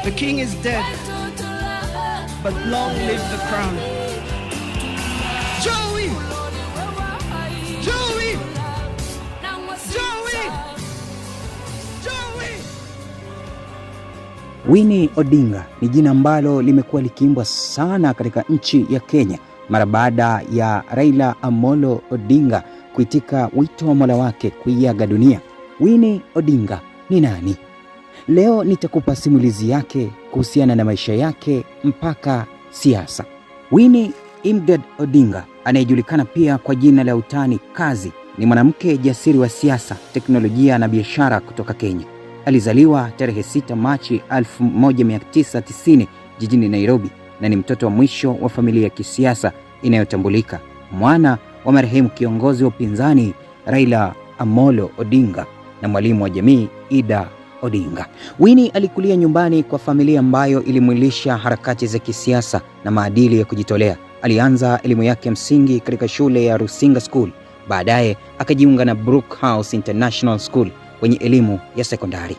The king is dead, but long live the crown. Joey! Joey! Joey! Joey! Winnie Odinga ni jina ambalo limekuwa likiimbwa sana katika nchi ya Kenya mara baada ya Raila Amolo Odinga kuitika wito wa Mola wake kuiaga dunia. Winnie Odinga ni nani? Leo nitakupa simulizi yake kuhusiana na maisha yake mpaka siasa. Winnie Imgad Odinga, anayejulikana pia kwa jina la utani Kazi, ni mwanamke jasiri wa siasa, teknolojia na biashara kutoka Kenya. Alizaliwa tarehe 6 Machi 1990 jijini Nairobi na ni mtoto wa mwisho wa familia ya kisiasa inayotambulika, mwana wa marehemu kiongozi wa upinzani Raila Amolo Odinga na mwalimu wa jamii Ida Odinga. Winnie alikulia nyumbani kwa familia ambayo ilimwilisha harakati za kisiasa na maadili ya kujitolea. Alianza elimu yake msingi katika shule ya Rusinga School. Baadaye akajiunga na Brookhouse International School kwenye elimu ya sekondari.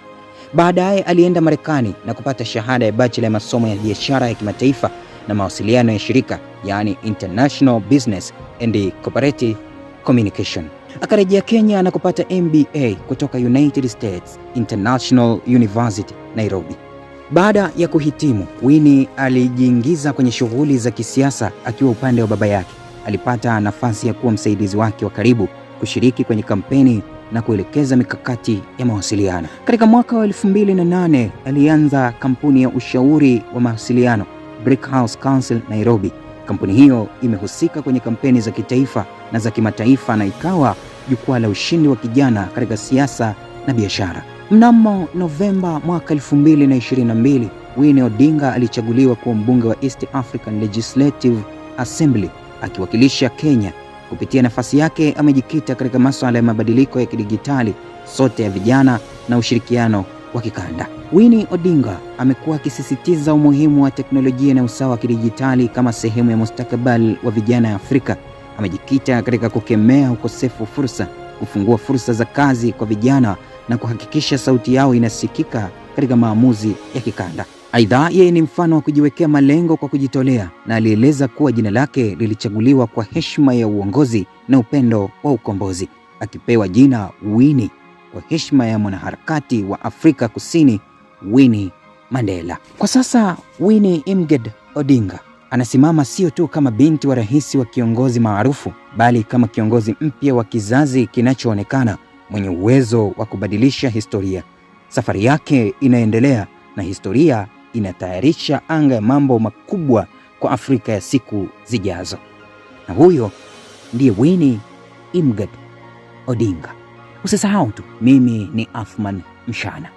Baadaye alienda Marekani na kupata shahada ya bachelor ya masomo ya biashara ya kimataifa na mawasiliano ya shirika, yani International Business and Corporate Communication. Akarejea Kenya na kupata MBA kutoka United States International University, Nairobi. Baada ya kuhitimu, Winnie alijiingiza kwenye shughuli za kisiasa akiwa upande wa baba yake. Alipata nafasi ya kuwa msaidizi wake wa karibu, kushiriki kwenye kampeni na kuelekeza mikakati ya mawasiliano. Katika mwaka wa 2008 alianza kampuni ya ushauri wa mawasiliano Brick House Council Nairobi. Kampuni hiyo imehusika kwenye kampeni za kitaifa na za kimataifa na ikawa jukwaa la ushindi wa kijana katika siasa na biashara. Mnamo Novemba mwaka 2022, Winnie Odinga alichaguliwa kuwa mbunge wa East African Legislative Assembly akiwakilisha Kenya. Kupitia nafasi yake amejikita katika masuala ya mabadiliko ya kidijitali, sote ya vijana na ushirikiano wa kikanda. Winnie Odinga amekuwa akisisitiza umuhimu wa teknolojia na usawa wa kidijitali kama sehemu ya mustakabali wa vijana ya Afrika. Amejikita katika kukemea ukosefu wa fursa, kufungua fursa za kazi kwa vijana na kuhakikisha sauti yao inasikika katika maamuzi ya kikanda. Aidha, yeye ni mfano wa kujiwekea malengo kwa kujitolea na alieleza kuwa jina lake lilichaguliwa kwa heshima ya uongozi na upendo wa ukombozi, akipewa jina Winnie kwa heshima ya mwanaharakati wa Afrika Kusini Winnie Mandela. Kwa sasa Winnie Imgad Odinga anasimama sio tu kama binti wa rais wa kiongozi maarufu, bali kama kiongozi mpya wa kizazi kinachoonekana mwenye uwezo wa kubadilisha historia. Safari yake inaendelea na historia inatayarisha anga ya mambo makubwa kwa Afrika ya siku zijazo. Na huyo ndiye Winnie Imgad Odinga. Usisahau tu, mimi ni Athman Mshana.